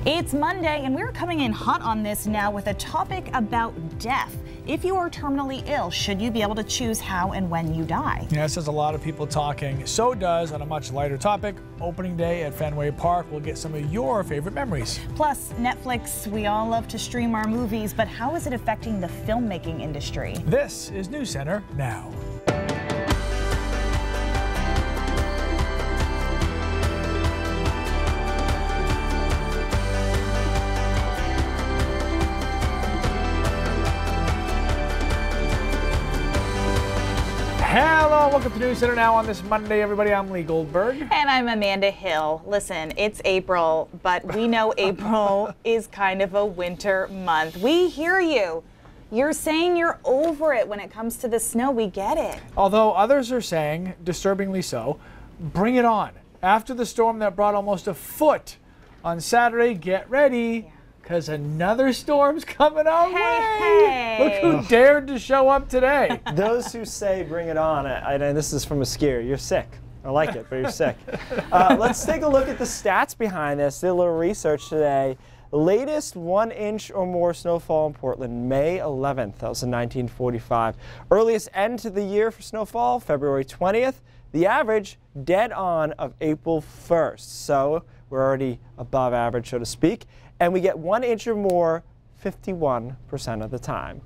It's Monday, and we're coming in hot on this now with a topic about death. If you are terminally ill, should you be able to choose how and when you die? Yes, there's a lot of people talking. So does, on a much lighter topic, opening day at Fenway Park. We'll get some of your favorite memories. Plus, Netflix, we all love to stream our movies, but how is it affecting the filmmaking industry? This is News Center Now. Hello, welcome to News Center Now on this Monday, everybody. I'm Lee Goldberg. And I'm Amanda Hill. Listen, it's April, but we know April is kind of a winter month. We hear you. You're saying you're over it when it comes to the snow. We get it. Although others are saying, disturbingly so, bring it on. After the storm that brought almost a foot on Saturday, get ready. Yeah. Because another storm's coming our way. Look who dared to show up today. Those who say bring it on, and this is from a skier, you're sick. I like it, but you're sick. Let's take a look at the stats behind this. Did a little research today. The latest 1 inch or more snowfall in Portland, May 11th. That was in 1945. Earliest end to the year for snowfall, February 20th. The average, dead on, of April 1st. So we're already above average, so to speak. And we get 1 inch or more 51% of the time.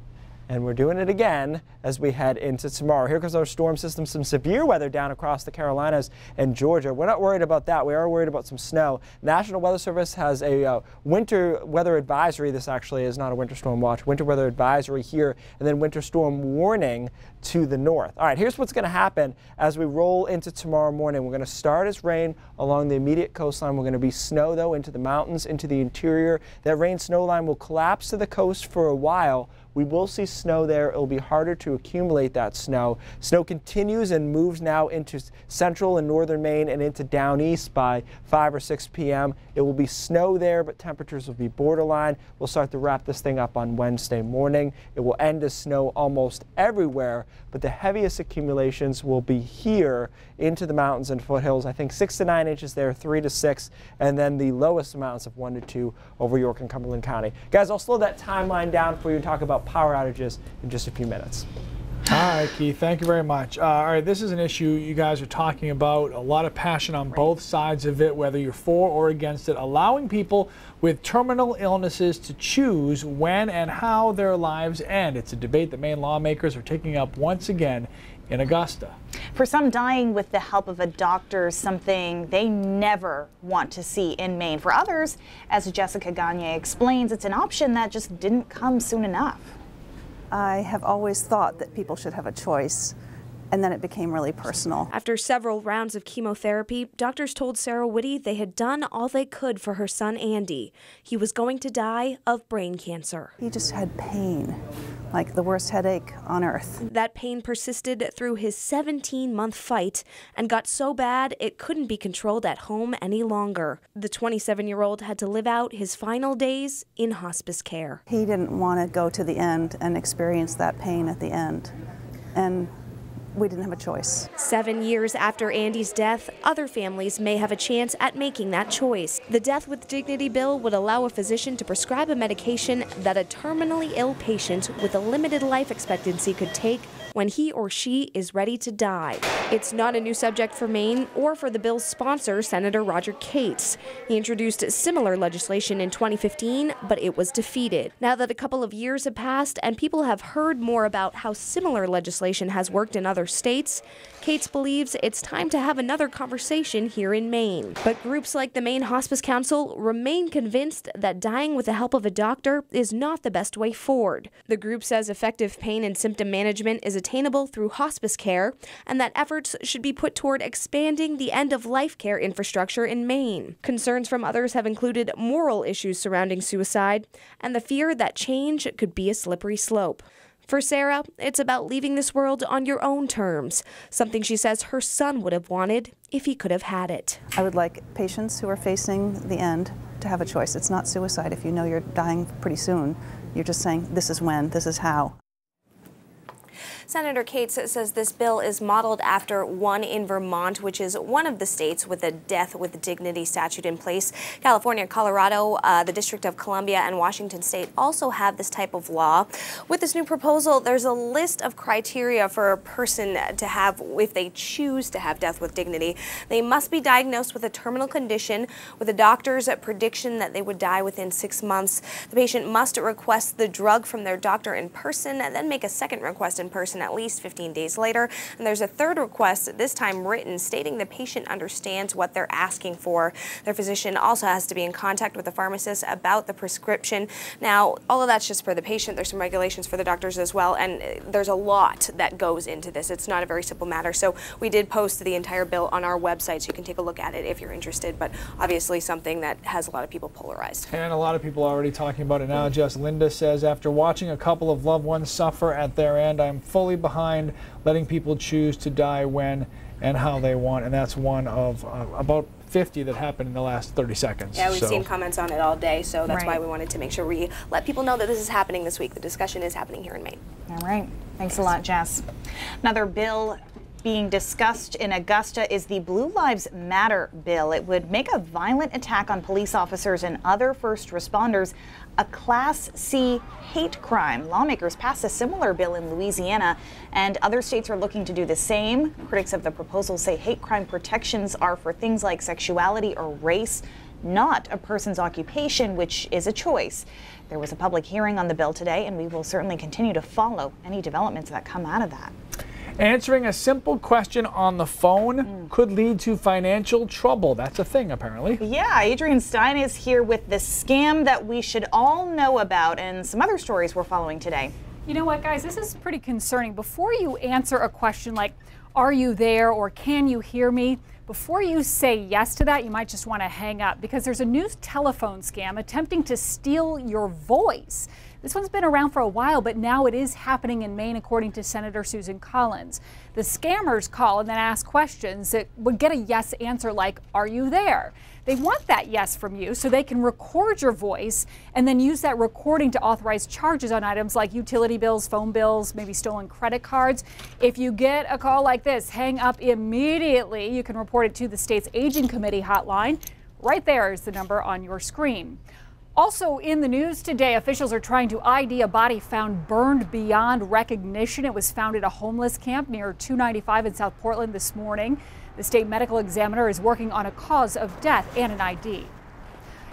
And we're doing it again as we head into tomorrow. Here comes our storm system, some severe weather down across the Carolinas and Georgia. We're not worried about that. We are worried about some snow. National Weather Service has a winter weather advisory. This actually is not a winter storm watch. Winter weather advisory here, and then winter storm warning to the north. All right, here's what's going to happen as we roll into tomorrow morning. We're going to start as rain along the immediate coastline. We're going to be snow, though, into the mountains, into the interior. That rain snow line will collapse to the coast for a while. We will see snow there. It will be harder to accumulate that snow. Snow continues and moves now into central and northern Maine and into down east by 5 or 6 p.m. It will be snow there, but temperatures will be borderline. We'll start to wrap this thing up on Wednesday morning. It will end as snow almost everywhere, but the heaviest accumulations will be here into the mountains and foothills. I think 6 to 9 inches there, 3 to 6, and then the lowest amounts of 1 to 2 over York and Cumberland County. Guys, I'll slow that timeline down for you and talk about power outages in just a few minutes. All right, Keith, thank you very much. All right, this is an issue you guys are talking about, a lot of passion on both sides of it, whether you're for or against it, allowing people with terminal illnesses to choose when and how their lives end. It's a debate that Maine lawmakers are taking up once again in Augusta. For some, dying with the help of a doctor is something they never want to see in Maine. For others, as Jessica Gagne explains, it's an option that just didn't come soon enough. I have always thought that people should have a choice, and then it became really personal. After several rounds of chemotherapy, doctors told Sarah Whitty they had done all they could for her son Andy. He was going to die of brain cancer. He just had pain, like the worst headache on earth. That pain persisted through his 17-month fight and got so bad it couldn't be controlled at home any longer. The 27-year-old had to live out his final days in hospice care. He didn't want to go to the end and experience that pain at the end, and we didn't have a choice. 7 years after Andy's death, other families may have a chance at making that choice. The Death with Dignity bill would allow a physician to prescribe a medication that a terminally ill patient with a limited life expectancy could take when he or she is ready to die. It's not a new subject for Maine or for the bill's sponsor, Senator Roger Cates. He introduced similar legislation in 2015, but it was defeated. Now that a couple of years have passed and people have heard more about how similar legislation has worked in other states, Cates believes it's time to have another conversation here in Maine. But groups like the Maine Hospice Council remain convinced that dying with the help of a doctor is not the best way forward. The group says effective pain and symptom management is attainable through hospice care, and that efforts should be put toward expanding the end-of-life care infrastructure in Maine. Concerns from others have included moral issues surrounding suicide and the fear that change could be a slippery slope. For Sarah, it's about leaving this world on your own terms, something she says her son would have wanted if he could have had it. I would like patients who are facing the end to have a choice. It's not suicide if you know you're dying pretty soon. You're just saying, this is when, this is how. Senator Cates says this bill is modeled after one in Vermont, which is one of the states with a death with dignity statute in place. California, Colorado, the District of Columbia, and Washington State also have this type of law. With this new proposal, there's a list of criteria for a person to have if they choose to have death with dignity. They must be diagnosed with a terminal condition with a doctor's prediction that they would die within 6 months. The patient must request the drug from their doctor in person and then make a second request in person at least 15 days later. And there's a third request, this time written, stating the patient understands what they're asking for. Their physician also has to be in contact with the pharmacist about the prescription. Now, all of that's just for the patient. There's some regulations for the doctors as well, and there's a lot that goes into this. It's not a very simple matter. So we did post the entire bill on our website, so you can take a look at it if you're interested, but obviously something that has a lot of people polarized. And a lot of people are already talking about it now. Just Linda says, after watching a couple of loved ones suffer at their end, I'm fully behind letting people choose to die when and how they want. And that's one of about 50 that happened in the last 30 seconds. Yeah, we've seen comments on it all day, so that's Right. why we wanted to make sure we let people know that this is happening this week. The discussion is happening here in Maine. All right. Thanks a lot, Jess. Another bill being discussed in Augusta is the Blue Lives Matter bill. It would make a violent attack on police officers and other first responders a Class C hate crime. Lawmakers passed a similar bill in Louisiana, and other states are looking to do the same. Critics of the proposal say hate crime protections are for things like sexuality or race, not a person's occupation, which is a choice. There was a public hearing on the bill today, and we will certainly continue to follow any developments that come out of that. Answering a simple question on the phone could lead to financial trouble. That's a thing, apparently. Yeah, Adrian Stein is here with the scam that we should all know about and some other stories we're following today. You know what, guys, this is pretty concerning. Before you answer a question like, are you there or can you hear me? Before you say yes to that, you might just want to hang up because there's a new telephone scam attempting to steal your voice. This one's been around for a while, but now it is happening in Maine, according to Senator Susan Collins. The scammers call and then ask questions that would get a yes answer like, are you there? They want that yes from you so they can record your voice and then use that recording to authorize charges on items like utility bills, phone bills, maybe stolen credit cards. If you get a call like this, hang up immediately. You can report it to the state's Aging Committee hotline. Right there is the number on your screen. Also in the news today, officials are trying to ID a body found burned beyond recognition. It was found at a homeless camp near 295 in South Portland this morning. The state medical examiner is working on a cause of death and an ID.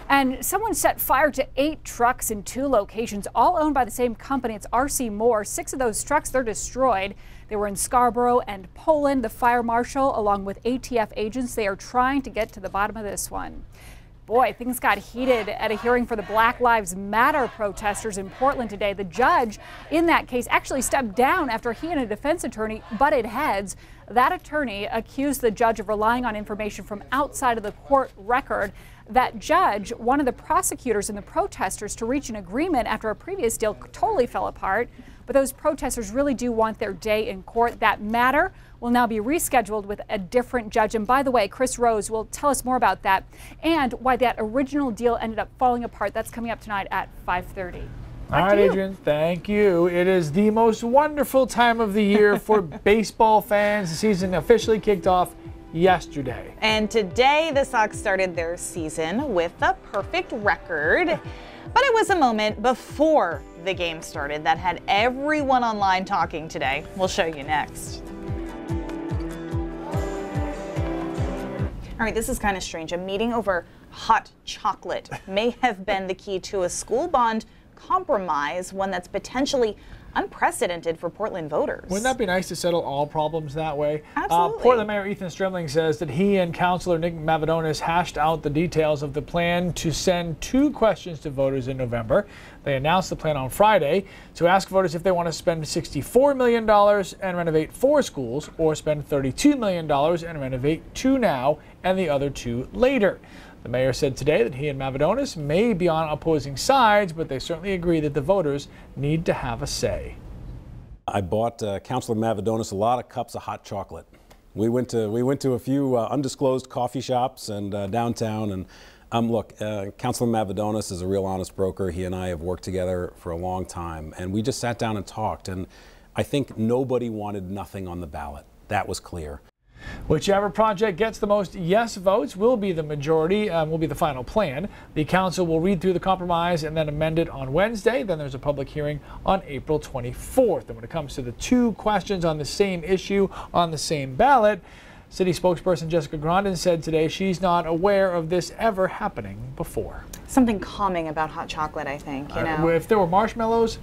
And someone set fire to 8 trucks in 2 locations, all owned by the same company. It's RC Moore. 6 of those trucks, they're destroyed. They were in Scarborough and Poland. The fire marshal, along with ATF agents, they are trying to get to the bottom of this one. Boy, things got heated at a hearing for the Black Lives Matter protesters in Portland today. The judge in that case actually stepped down after he and a defense attorney butted heads. That attorney accused the judge of relying on information from outside of the court record. That judge wanted the prosecutors and the protesters to reach an agreement after a previous deal totally fell apart. But those protesters really do want their day in court. That matter will now be rescheduled with a different judge. And by the way, Chris Rose will tell us more about that and why that original deal ended up falling apart. That's coming up tonight at 5:30. All right, Adrian, thank you. It is the most wonderful time of the year for baseball fans. The season officially kicked off yesterday. And today the Sox started their season with a perfect record. But it was a moment before the game started that had everyone online talking today. We'll show you next. All right, this is kind of strange. A meeting over hot chocolate may have been the key to a school bond compromise, one that's potentially unprecedented for Portland voters. Wouldn't that be nice to settle all problems that way? Absolutely. Portland Mayor Ethan Strimling says that he and Councilor Nick Mavadonis hashed out the details of the plan to send 2 questions to voters in November. They announced the plan on Friday to ask voters if they want to spend $64 million and renovate 4 schools or spend $32 million and renovate 2 now and the other 2 later. The mayor said today that he and Mavadonis may be on opposing sides, but they certainly agree that the voters need to have a say. I bought Councilor Mavadonis a lot of cups of hot chocolate. We went to a few undisclosed coffee shops and downtown, and look, Councilor Mavadonis is a real honest broker. He and I have worked together for a long time, and we just sat down and talked. And I think nobody wanted nothing on the ballot. That was clear. Whichever project gets the most yes votes will be the majority, will be the final plan. The council will read through the compromise and then amend it on Wednesday. Then there's a public hearing on April 24th. And when it comes to the two questions on the same issue on the same ballot, City spokesperson Jessica Grondin said today she's not aware of this ever happening before. Something calming about hot chocolate, I think, you know. If there were marshmallows,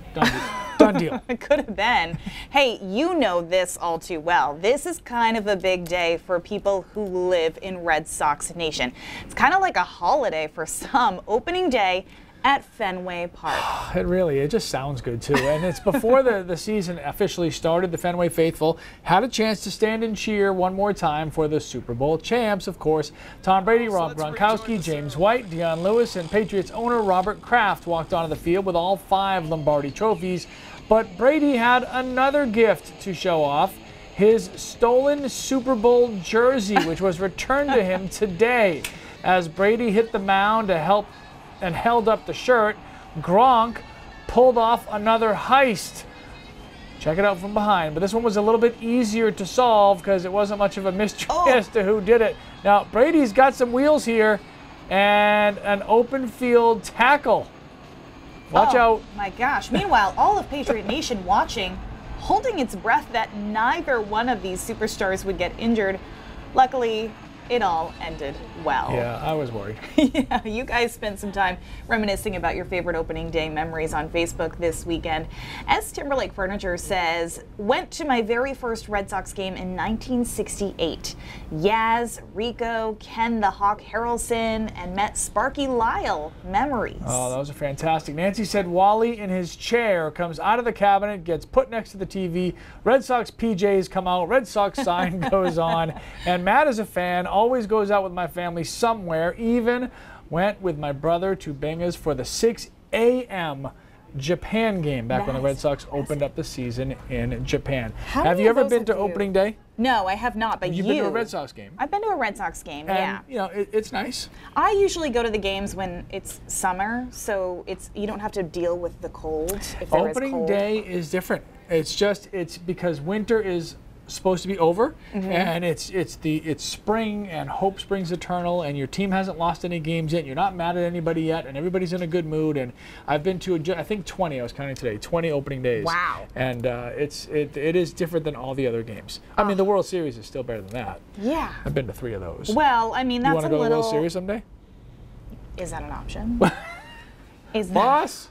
done deal. It could have been. Hey, you know this all too well. This is kind of a big day for people who live in Red Sox Nation. It's kind of like a holiday for some. Opening day at Fenway Park. It just sounds good too. And it's before the season officially started. The Fenway faithful had a chance to stand and cheer one more time for the Super Bowl champs, of course. Tom Brady, Rob Gronkowski, James White, Deion Lewis, and Patriots owner Robert Kraft walked onto the field with all 5 Lombardi trophies. But Brady had another gift to show off. His stolen Super Bowl jersey, which was returned to him today. As Brady hit the mound to help and held up the shirt, Gronk pulled off another heist. Check it out from behind. But this one was a little bit easier to solve because it wasn't much of a mystery as to who did it. Now, Brady's got some wheels here and an open field tackle. Watch out. My gosh. Meanwhile, all of Patriot Nation watching, holding its breath that neither one of these superstars would get injured. Luckily, it all ended well. Yeah, I was worried. Yeah, you guys spent some time reminiscing about your favorite opening day memories on Facebook this weekend. As Timberlake Furniture says, went to my very first Red Sox game in 1968. Yaz, Rico, Ken the Hawk Harrelson, and met Sparky Lyle. Memories. Oh, those are fantastic. Nancy said Wally in his chair comes out of the cabinet, gets put next to the TV. Red Sox PJs come out, Red Sox sign goes on, and Matt is a fan. Always goes out with my family somewhere, even went with my brother to Benga's for the 6 a.m. Japan game back when the Red Sox opened up the season in Japan. Have you ever been to opening day? No, I have not, but You've been to a Red Sox game? I've been to a Red Sox game, and, yeah. You know, it's nice. I usually go to the games when it's summer, so you don't have to deal with the cold if there is cold. Opening day is different. It's because winter is supposed to be over, and it's spring, and hope springs eternal, and your team hasn't lost any games yet. You're not mad at anybody yet, and everybody's in a good mood. And I've been to I think 20. I was counting today. 20 opening days. Wow. And it is different than all the other games. I mean, the World Series is still better than that. Yeah. I've been to 3 of those. Well, I mean, that's you want to go to the World Series someday? Is that an option? Is that... Boss.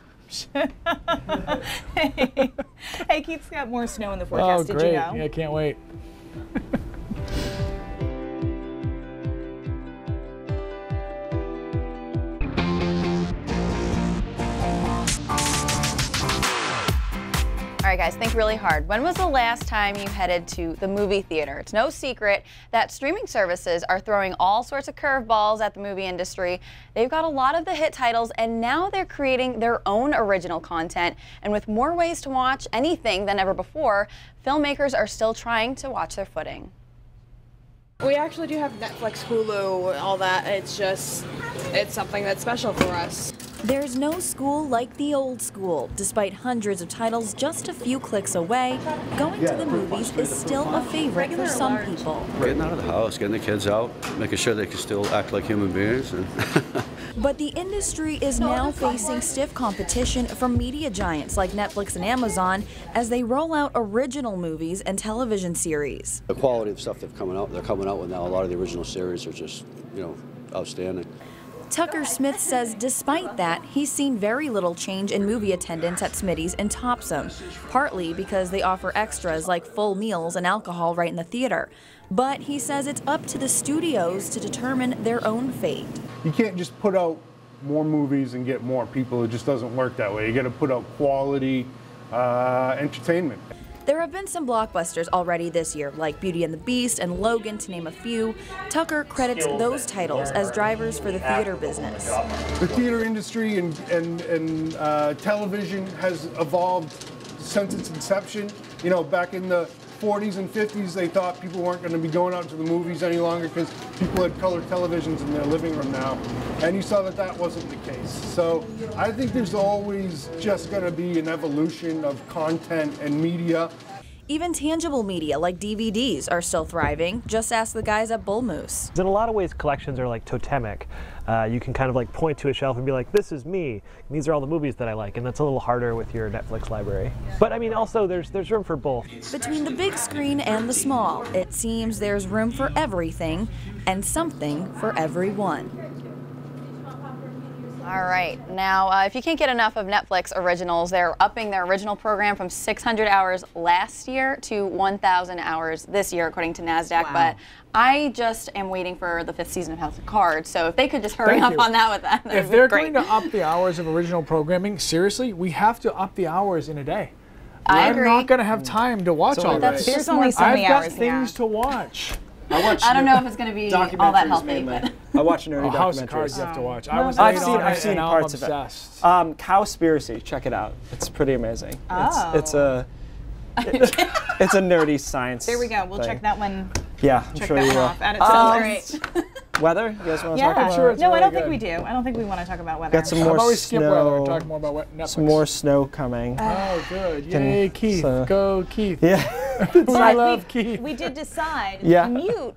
Hey, Keith's got more snow in the forecast. Did you know? Yeah, I can't wait. All right, guys, think really hard. When was the last time you headed to the movie theater? It's no secret that streaming services are throwing all sorts of curveballs at the movie industry. They've got a lot of the hit titles, and now they're creating their own original content. And with more ways to watch anything than ever before, filmmakers are still trying to watch their footing. We actually do have Netflix, Hulu, all that. It's something that's special for us. There's no school like the old school. Despite hundreds of titles just a few clicks away, going to the movies is still a favorite for some people. Getting out of the house, getting the kids out, making sure they can still act like human beings. But the industry is now facing stiff competition from media giants like Netflix and Amazon as they roll out original movies and television series. The quality of stuff they're coming out with now, a lot of the original series are just, outstanding. Tucker Smith says despite that, he's seen very little change in movie attendance at Smitty's and Topsom, partly because they offer extras like full meals and alcohol right in the theater. But he says it's up to the studios to determine their own fate. You can't just put out more movies and get more people. It just doesn't work that way. You got to put out quality entertainment. There have been some blockbusters already this year, like Beauty and the Beast and Logan, to name a few. Tucker credits those titles as drivers for the theater business. The theater industry and television has evolved since its inception. Back in the 40s and 50s, they thought people weren't going to be going out to the movies any longer because people had color televisions in their living room now. And you saw that that wasn't the case. So I think there's always just going to be an evolution of content and media. Even tangible media like DVDs are still thriving. Just ask the guys at Bull Moose. In a lot of ways, collections are like totemic. You can kind of like point to a shelf and be like, this is me. And these are all the movies that I like. And that's a little harder with your Netflix library. But I mean, also there's room for both. Between the big screen and the small, it seems there's room for everything and something for everyone. All right. Now, if you can't get enough of Netflix originals, they're upping their original program from 600 hours last year to 1,000 hours this year, according to NASDAQ. Wow. But I just am waiting for the 5th season of House of Cards. So if they could just hurry up on that with that, that'd If be they're great. going to up the hours of original programming, seriously, we have to up the hours in a day. I agree. I'm not going to have time to watch all That's- this. there's only so many I've got hours, things yeah. to watch. I don't know if it's going to be all that healthy. But I watch nerdy House of documentaries. Cards you have to watch. I've seen now parts I'm of obsessed. it. Cowspiracy, check it out. It's pretty amazing. Oh. It's a nerdy science. There we go. We'll thing. check that one. Yeah, I'm Check sure that you one will. off. Add it to the list. Weather? You guys want to Yeah. talk about it? No, I don't think we do. I don't think we want to talk about weather. Got some more How about we skip snow. weather and talk more about Netflix? Some more snow coming. Oh, good. Can- Yay, Keith. so- Go, Keith. Yeah. We But love Keith. we did decide Yeah. commute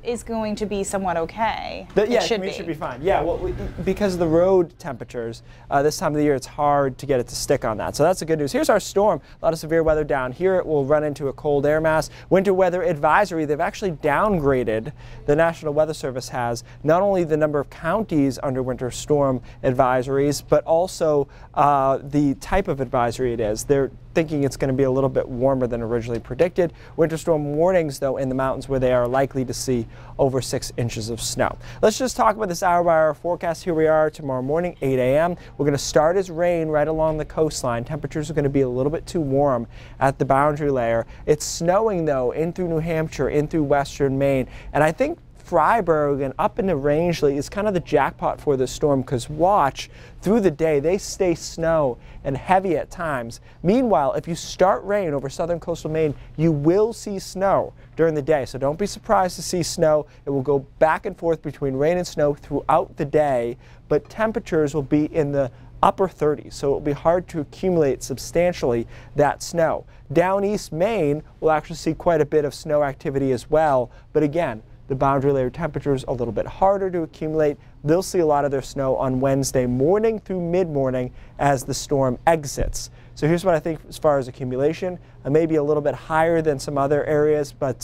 is going to be somewhat okay. Yeah, it should commute be. should be fine. Yeah, well, because of the road temperatures, this time of the year, it's hard to get it to stick on that. So that's the good news. Here's our storm. A lot of severe weather down here. It will run into a cold air mass. Winter weather advisory. They've actually downgraded, the National Weather Service has, not only the number of counties under winter storm advisories, but also the type of advisory it is. They're thinking it's going to be a little bit warmer than originally predicted. Winter storm warnings, though, in the mountains where they are likely to see over 6 inches of snow. Let's just talk about this hour-by-hour forecast. Here we are tomorrow morning, 8 a.m. We're going to start as rain right along the coastline. Temperatures are going to be a little bit too warm at the boundary layer. It's snowing, though, in through New Hampshire, in through western Maine, and I think Freiburg and up into Rangeley is kind of the jackpot for this storm, because watch, through the day they stay snow and heavy at times. Meanwhile, if you start rain over southern coastal Maine, you will see snow during the day. So don't be surprised to see snow. It will go back and forth between rain and snow throughout the day, but temperatures will be in the upper 30s, so it will be hard to accumulate substantially that snow. Down east Maine will actually see quite a bit of snow activity as well, but again, the boundary layer temperatures a little bit harder to accumulate. They'll see a lot of their snow on Wednesday morning through mid-morning as the storm exits. So here's what I think as far as accumulation. Maybe a little bit higher than some other areas, but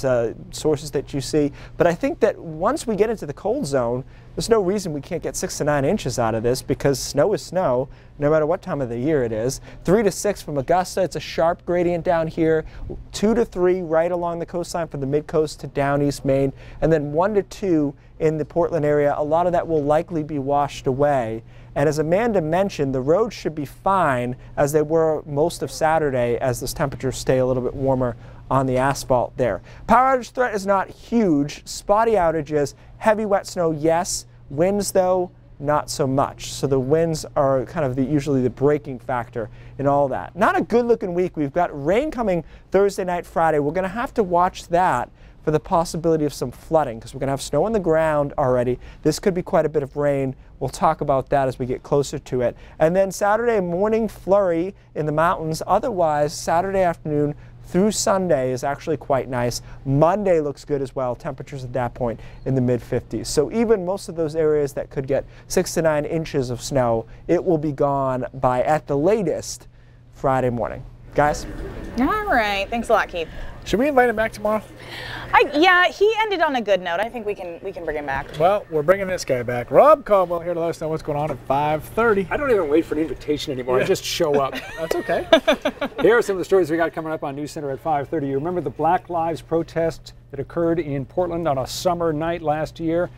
sources that you see. But I think that once we get into the cold zone, there's no reason we can't get 6 to 9 inches out of this, because snow is snow, no matter what time of the year it is. 3 to 6 from Augusta. It's a sharp gradient down here. 2 to 3 right along the coastline from the mid-coast to down east Maine. And then 1 to 2 in the Portland area. A lot of that will likely be washed away. And as Amanda mentioned, the roads should be fine, as they were most of Saturday, as those temperatures stay a little bit warmer on the asphalt there. Power outage threat is not huge. Spotty outages, heavy wet snow, yes. Winds, though, not so much. So the winds are kind of usually the breaking factor in all that. Not a good looking week. We've got rain coming Thursday night, Friday. We're going to have to watch that for the possibility of some flooding, because we're going to have snow on the ground already. This could be quite a bit of rain. We'll talk about that as we get closer to it. And then Saturday morning flurry in the mountains. Otherwise, Saturday afternoon through Sunday is actually quite nice. Monday looks good as well. Temperatures at that point in the mid-50s. So even most of those areas that could get 6 to 9 inches of snow, it will be gone by, at the latest, Friday morning. Guys? All right. Thanks a lot, Keith. Should we invite him back tomorrow? Yeah, he ended on a good note. I think we can bring him back. Well, we're bringing this guy back. Rob Caldwell here to let us know what's going on at 5:30. I don't even wait for an invitation anymore. I just show up. That's okay. Here are some of the stories we got coming up on News Center at 5:30. You remember the Black Lives protest that occurred in Portland on a summer night last year?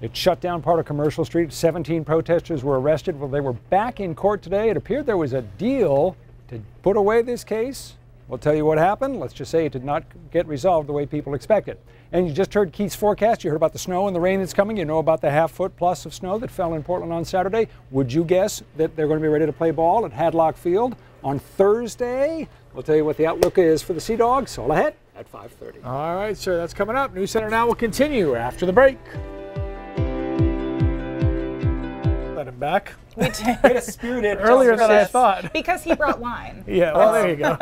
It shut down part of Commercial Street. 17 protesters were arrested. Well, they were back in court today. It appeared there was a deal to put away this case. We'll tell you what happened. Let's just say it did not get resolved the way people expected. And you just heard Keith's forecast. You heard about the snow and the rain that's coming. You know about the half-foot plus of snow that fell in Portland on Saturday. Would you guess that they're going to be ready to play ball at Hadlock Field on Thursday? We'll tell you what the outlook is for the Sea Dogs. All ahead at 5:30. All right, sir, that's coming up. News Center Now will continue after the break. Let him back. We did. Wait a spirited Earlier than I thought. Because he brought wine. Yeah, well, there you go.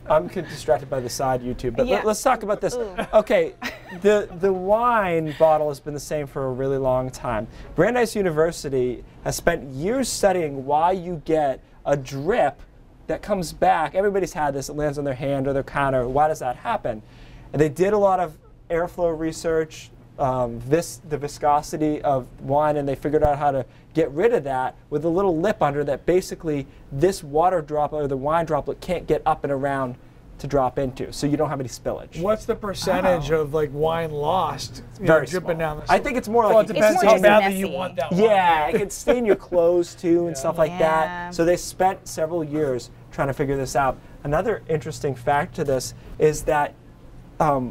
I'm distracted by the side YouTube, but Yeah. let's talk about this. Okay, the wine bottle has been the same for a really long time. Brandeis University has spent years studying why you get a drip that comes back. Everybody's had this, it lands on their hand or their counter. Why does that happen? And they did a lot of airflow research, the viscosity of wine, and they figured out how to get rid of that with a little lip under that basically this water droplet or the wine droplet can't get up and around to drop into, so you don't have any spillage. What's the percentage of like wine lost? Very dripping small. down the I think it's more well, like it depends more how just badly messy. you want that wine. yeah, it can stain your clothes too and stuff like Yeah. that. So they spent several years trying to figure this out. Another interesting fact to this is that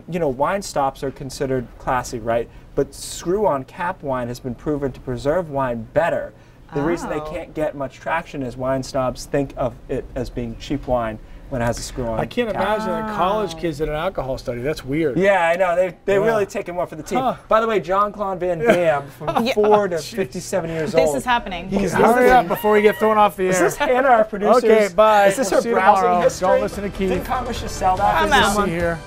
you know, wine stops are considered classy, right? But screw-on cap wine has been proven to preserve wine better. The reason they can't get much traction is wine snobs think of it as being cheap wine when it has a screw-on. I can't imagine that college kids did an alcohol study. That's weird. Yeah, I know. They really taken one for the team. Huh. By the way, Jean-Claude Van Damme, from 4 to 57 years old. This is happening. He's Hurry up before we get thrown off the air. Is this Hannah, our producer? Okay, bye. Is this We'll her see you browsing tomorrow. history? Don't listen to Keith. Didn't Congress just sell that? I'm for out. someone? See here.